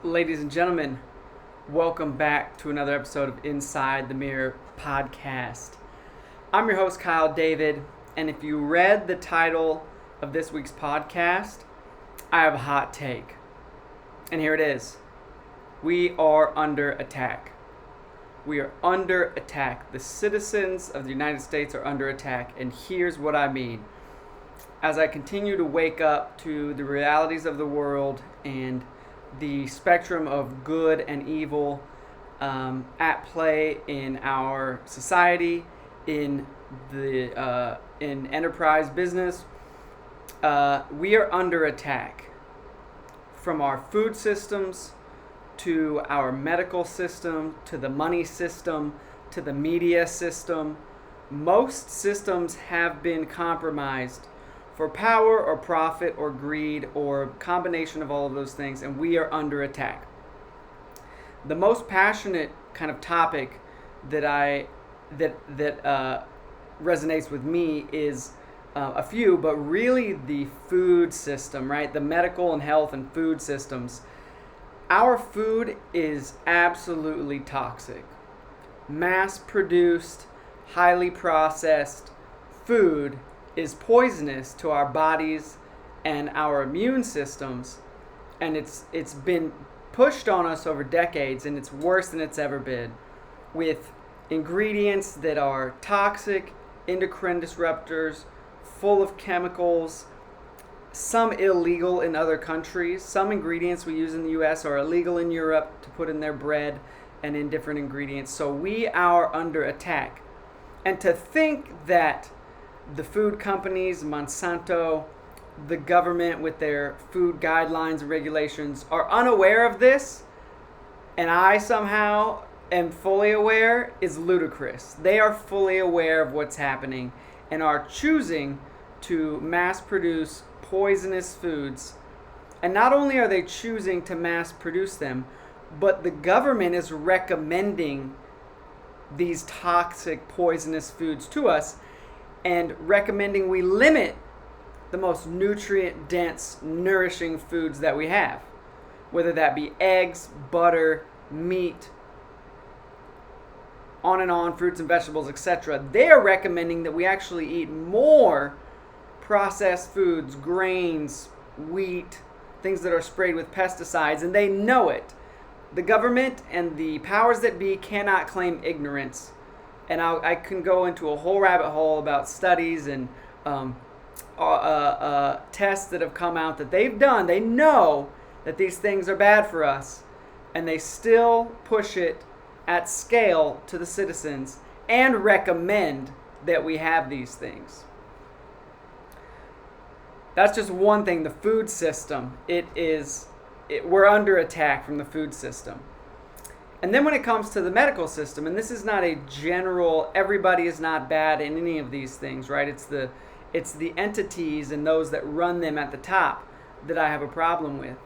Ladies and gentlemen, welcome back to another episode of Inside the Mirror podcast. I'm your host, Kyle David, and if you read the title of this week's podcast, I have a hot take. And here it is. We are under attack. We are under attack. The citizens of the United States are under attack, and here's what I mean. As I continue to wake up to the realities of the world and the spectrum of good and evil at play in our society, in enterprise business, we are under attack. From our food systems to our medical system to the money system to the media system, most systems have been compromised for power or profit or greed or a combination of all of those things, and we are under attack. The most passionate kind of topic that resonates with me is a few, but really the food system, right? The medical and health and food systems. Our food is absolutely toxic. Mass-produced, highly processed food is poisonous to our bodies and our immune systems, and it's been pushed on us over decades, and it's worse than it's ever been, with ingredients that are toxic, endocrine disruptors, full of chemicals, some illegal in other countries. Some ingredients we use in the US are illegal in Europe to put in their bread and in different ingredients. So we are under attack. And to think that the food companies, Monsanto, the government with their food guidelines and regulations are unaware of this, and I somehow am fully aware, is ludicrous. They are fully aware of what's happening and are choosing to mass produce poisonous foods. And not only are they choosing to mass produce them, but the government is recommending these toxic, poisonous foods to us and recommending we limit the most nutrient-dense, nourishing foods that we have, whether that be eggs, butter, meat, on and on, fruits and vegetables, etc. They are recommending that we actually eat more processed foods, grains, wheat, things that are sprayed with pesticides, and they know it. The government and the powers that be cannot claim ignorance. And I can go into a whole rabbit hole about studies and tests that have come out that they've done. They know that these things are bad for us, and they still push it at scale to the citizens and recommend that we have these things. That's just one thing, the food system. We're under attack from the food system. And then when it comes to the medical system, and this is not a general, everybody is not bad in any of these things, right? It's the entities and those that run them at the top that I have a problem with,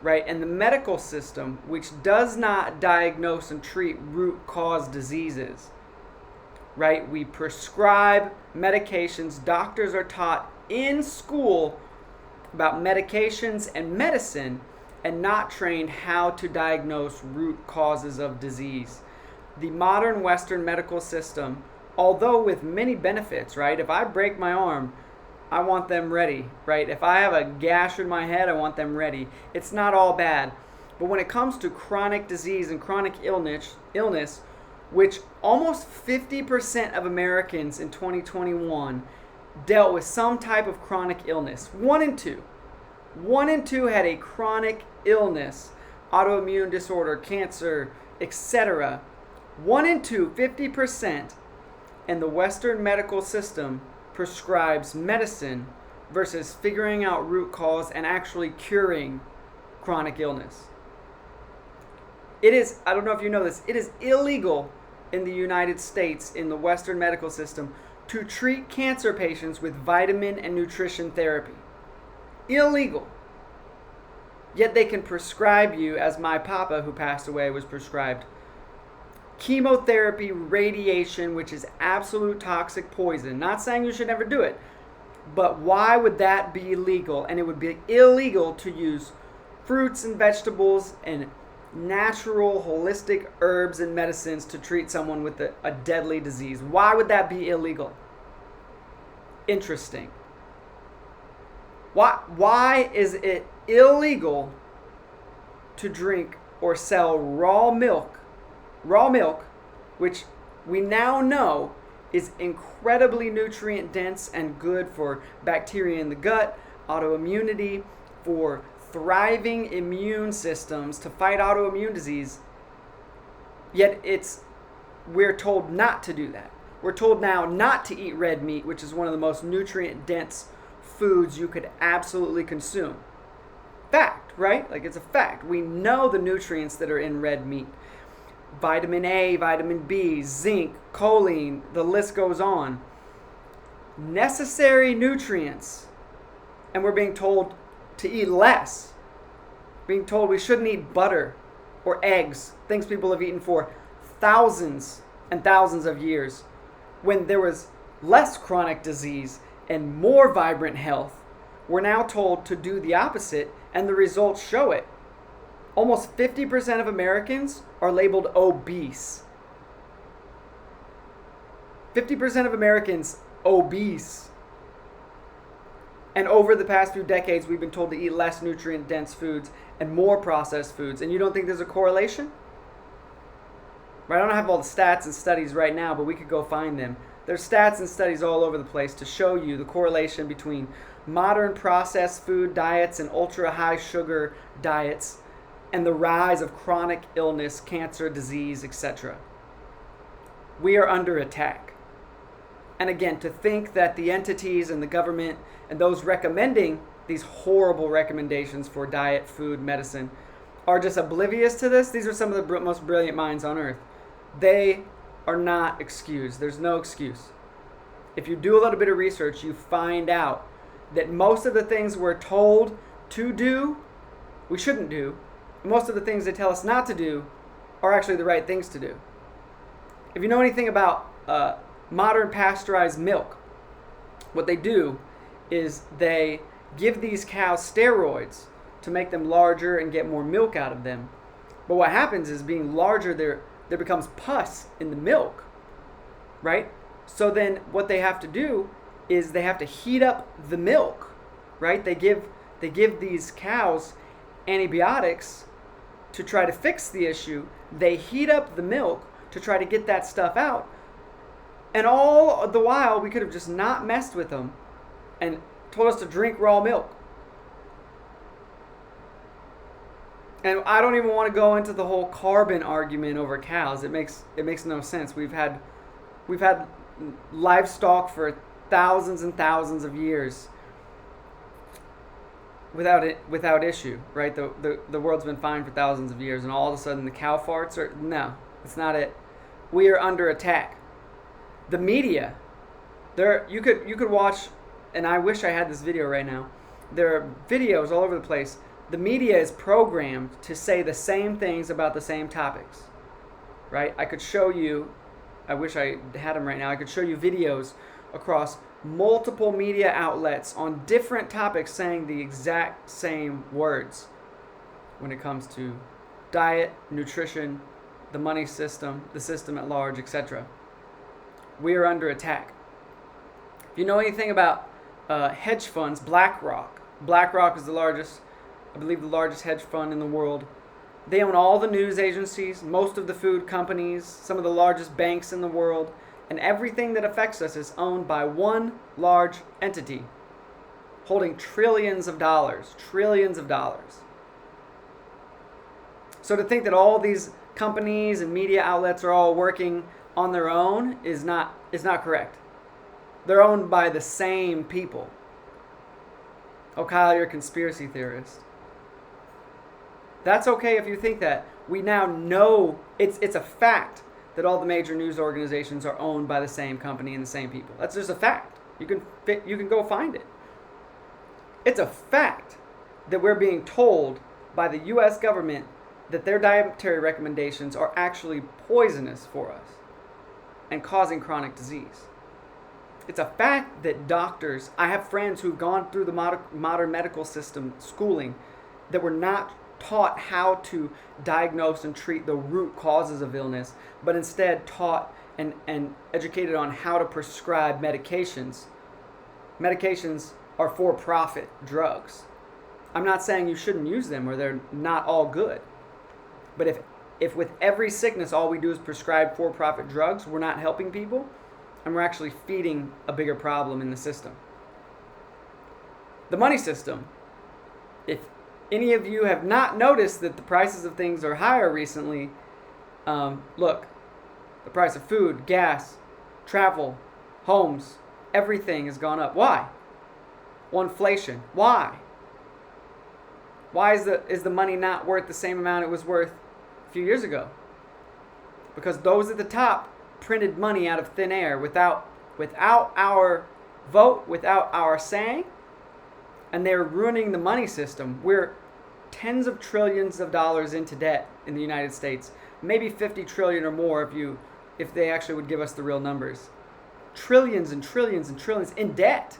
right? And the medical system, which does not diagnose and treat root cause diseases, right? We prescribe medications. Doctors are taught in school about medications and medicine, and not trained how to diagnose root causes of disease. The modern Western medical system, although with many benefits, right? If I break my arm, I want them ready, right? If I have a gash in my head, I want them ready. It's not all bad. But when it comes to chronic disease and chronic illness, which almost 50% of Americans in 2021 dealt with some type of chronic illness. 1 in 2. 1 in 2 had a chronic illness, autoimmune disorder, cancer, etc. 1 in 2, 50%, and the Western medical system prescribes medicine versus figuring out root cause and actually curing chronic illness. It is, I don't know if you know this, it is illegal in the United States in the Western medical system to treat cancer patients with vitamin and nutrition therapy. Illegal. Yet they can prescribe you, as my papa who passed away was prescribed, chemotherapy, radiation, which is absolute toxic poison. Not saying you should never do it, but why would that be illegal? And it would be illegal to use fruits and vegetables and natural, holistic herbs and medicines to treat someone with a deadly disease. Why would that be illegal? Interesting. Why is it illegal to drink or sell raw milk, which we now know is incredibly nutrient dense and good for bacteria in the gut, autoimmunity, for thriving immune systems to fight autoimmune disease, yet we're told not to do that. We're told now not to eat red meat, which is one of the most nutrient dense foods you could absolutely consume. Fact, right? Like, it's a fact. We know the nutrients that are in red meat. Vitamin A, vitamin B, zinc, choline, the list goes on. Necessary nutrients. And we're being told to eat less. Being told we shouldn't eat butter or eggs, things people have eaten for thousands and thousands of years, when there was less chronic disease and more vibrant health. We're now told to do the opposite, and the results show it. Almost 50% of Americans are labeled obese. 50% of Americans obese. And over the past few decades, we've been told to eat less nutrient-dense foods and more processed foods. And you don't think there's a correlation? Right? I don't have all the stats and studies right now, but we could go find them. There's stats and studies all over the place to show you the correlation between modern processed food diets and ultra-high sugar diets and the rise of chronic illness, cancer, disease, etc. We are under attack. And again, to think that the entities and the government and those recommending these horrible recommendations for diet, food, medicine are just oblivious to this. These are some of the most brilliant minds on earth. They are not excused. There's no excuse. If you do a little bit of research, you find out that most of the things we're told to do, we shouldn't do. Most of the things they tell us not to do are actually the right things to do. If you know anything about modern pasteurized milk, what they do is they give these cows steroids to make them larger and get more milk out of them. But what happens is, being larger, there becomes pus in the milk, right? So then what they have to do is they have to heat up the milk, right? They give these cows antibiotics to try to fix the issue. They heat up the milk to try to get that stuff out. And all the while, we could have just not messed with them and told us to drink raw milk. And I don't even want to go into the whole carbon argument over cows. It makes no sense. We've had livestock for thousands and thousands of years without issue, right? The world's been fine for thousands of years, and all of a sudden the cow farts are, no, it's not it. We are under attack. The media, you could watch, and I wish I had this video right now. There are videos all over the place. The media is programmed to say the same things about the same topics, right? I could show you, I wish I had them right now, I could show you videos across multiple media outlets on different topics saying the exact same words when it comes to diet, nutrition, the money system, the system at large, etc. We are under attack. If you know anything about hedge funds, BlackRock is the largest hedge fund in the world. They own all the news agencies, most of the food companies, some of the largest banks in the world, and everything that affects us is owned by one large entity, holding trillions of dollars. So to think that all these companies and media outlets are all working on their own is not correct. They're owned by the same people. Oh, Kyle, you're a conspiracy theorist. That's okay if you think that. We now know it's a fact that all the major news organizations are owned by the same company and the same people. That's just a fact. You can go find it. It's a fact that we're being told by the U.S. government that their dietary recommendations are actually poisonous for us and causing chronic disease. It's a fact that doctors, I have friends who've gone through the modern medical system schooling, that we're not taught how to diagnose and treat the root causes of illness, but instead taught and educated on how to prescribe medications. Medications are for-profit drugs. I'm not saying you shouldn't use them or they're not all good. But if with every sickness all we do is prescribe for-profit drugs, we're not helping people and we're actually feeding a bigger problem in the system. The money system. If any of you have not noticed that the prices of things are higher recently, look, the price of food, gas, travel, homes, everything has gone up. Why? Well, inflation. Why? Why is the money not worth the same amount it was worth a few years ago? Because those at the top printed money out of thin air without our vote, without our saying, and they're ruining the money system. We're tens of trillions of dollars into debt in the United States, maybe 50 trillion or more if they actually would give us the real numbers. Trillions and trillions and trillions in debt.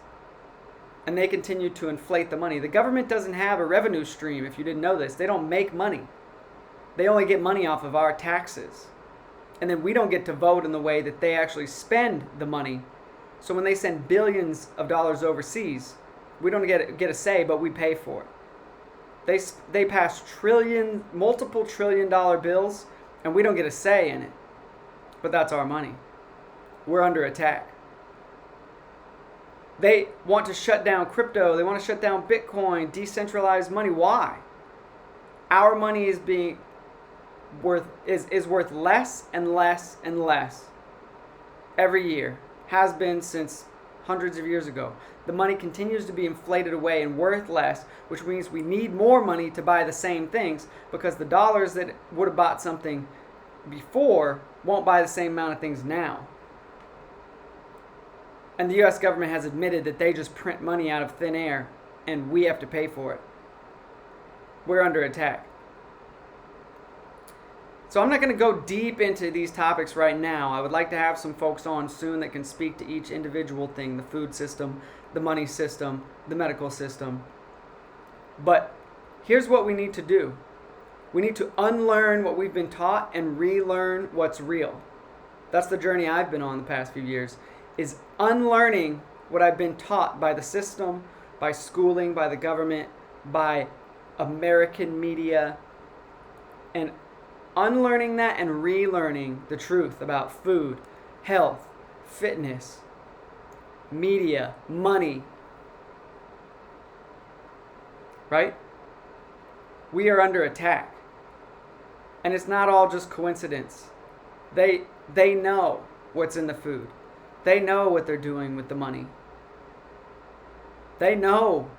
And they continue to inflate the money. The government doesn't have a revenue stream, if you didn't know this. They don't make money. They only get money off of our taxes. And then we don't get to vote in the way that they actually spend the money. So when they send billions of dollars overseas, we don't get a say, but we pay for it. They pass multiple trillion-dollar bills, and we don't get a say in it. But that's our money. We're under attack. They want to shut down crypto. They want to shut down Bitcoin, decentralized money. Why? Our money is worth less and less and less every year. Has been since hundreds of years ago. The money continues to be inflated away and worth less, which means we need more money to buy the same things because the dollars that would have bought something before won't buy the same amount of things now. And the U.S. government has admitted that they just print money out of thin air and we have to pay for it. We're under attack. So I'm not going to go deep into these topics right now. I would like to have some folks on soon that can speak to each individual thing, the food system, the money system, the medical system. But here's what we need to do. We need to unlearn what we've been taught and relearn what's real. That's the journey I've been on the past few years, is unlearning what I've been taught by the system, by schooling, by the government, by American media, and unlearning that and relearning the truth about food, health, fitness, media, money. Right? We are under attack. And it's not all just coincidence. They know what's in the food. They know what they're doing with the money. They know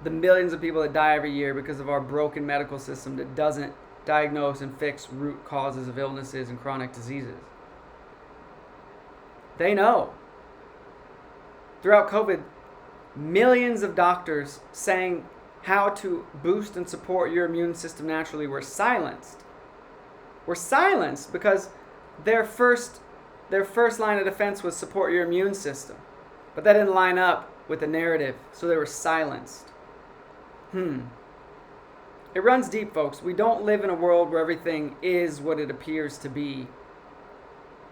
the millions of people that die every year because of our broken medical system that doesn't diagnose and fix root causes of illnesses and chronic diseases. They know. Throughout COVID, millions of doctors saying how to boost and support your immune system naturally were silenced. Were silenced because their first line of defense was support your immune system. But that didn't line up with the narrative, so they were silenced. It runs deep, folks. We don't live in a world where everything is what it appears to be.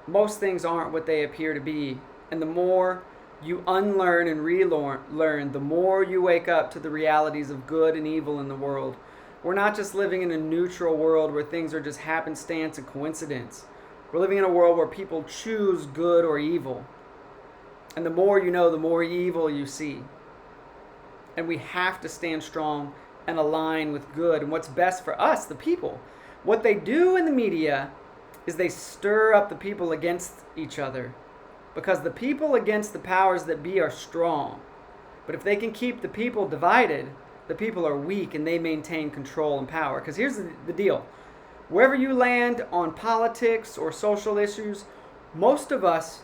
Most things aren't what they appear to be. And the more you unlearn and relearn, the more you wake up to the realities of good and evil in the world. We're not just living in a neutral world where things are just happenstance and coincidence. We're living in a world where people choose good or evil. And the more you know, the more evil you see. And we have to stand strong and align with good and what's best for us, the people. What they do in the media is they stir up the people against each other. Because the people against the powers that be are strong. But if they can keep the people divided, the people are weak and they maintain control and power. Because here's the deal. Wherever you land on politics or social issues, most of us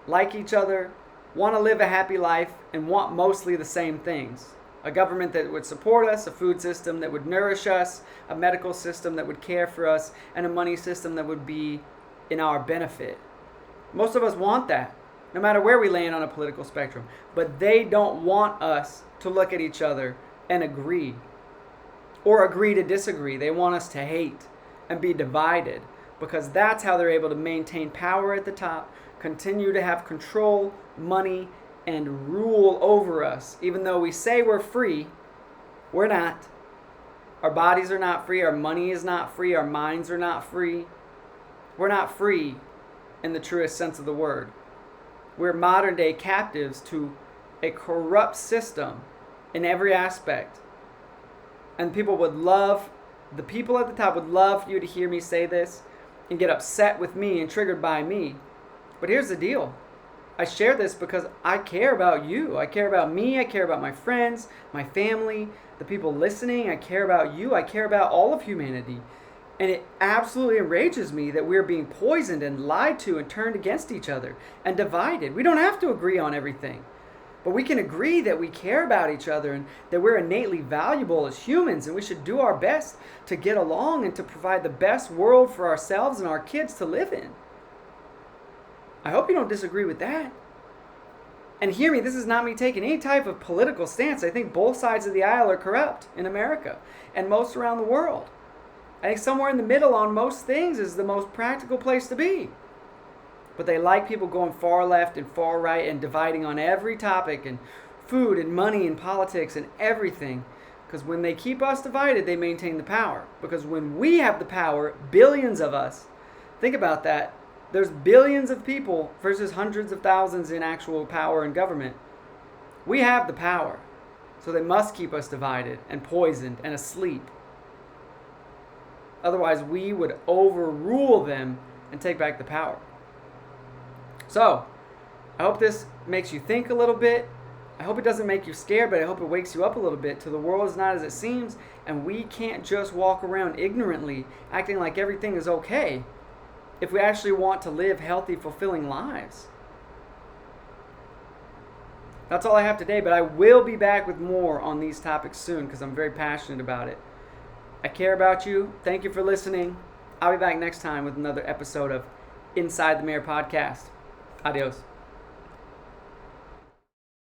like each other, want to live a happy life, and want mostly the same things. A government that would support us, a food system that would nourish us, a medical system that would care for us, and a money system that would be in our benefit. Most of us want that, no matter where we land on a political spectrum. But they don't want us to look at each other and agree. or agree to disagree. They want us to hate and be divided, because that's how they're able to maintain power at the top, continue to have control, money, and rule over us. Even though we say we're free, we're not. Our bodies are not free, our money is not free, our minds are not free. We're not free in the truest sense of the word. We're modern day captives to a corrupt system in every aspect. And the people at the top would love for you to hear me say this and get upset with me and triggered by me. But here's the deal. I share this because I care about you. I care about me. I care about my friends, my family, the people listening. I care about you. I care about all of humanity. And it absolutely enrages me that we're being poisoned and lied to and turned against each other and divided. We don't have to agree on everything. But we can agree that we care about each other and that we're innately valuable as humans, and we should do our best to get along and to provide the best world for ourselves and our kids to live in. I hope you don't disagree with that. And hear me, this is not me taking any type of political stance. I think both sides of the aisle are corrupt in America and most around the world. I think somewhere in the middle on most things is the most practical place to be. But they like people going far left and far right and dividing on every topic and food and money and politics and everything. Because when they keep us divided, they maintain the power. Because when we have the power, billions of us, think about that, there's billions of people versus hundreds of thousands in actual power and government. We have the power. So they must keep us divided and poisoned and asleep. Otherwise, we would overrule them and take back the power. So, I hope this makes you think a little bit. I hope it doesn't make you scared, but I hope it wakes you up a little bit to the world is not as it seems, and we can't just walk around ignorantly acting like everything is okay if we actually want to live healthy, fulfilling lives. That's all I have today, but I will be back with more on these topics soon because I'm very passionate about it. I care about you. Thank you for listening. I'll be back next time with another episode of Inside the Mirror Podcast. Adios.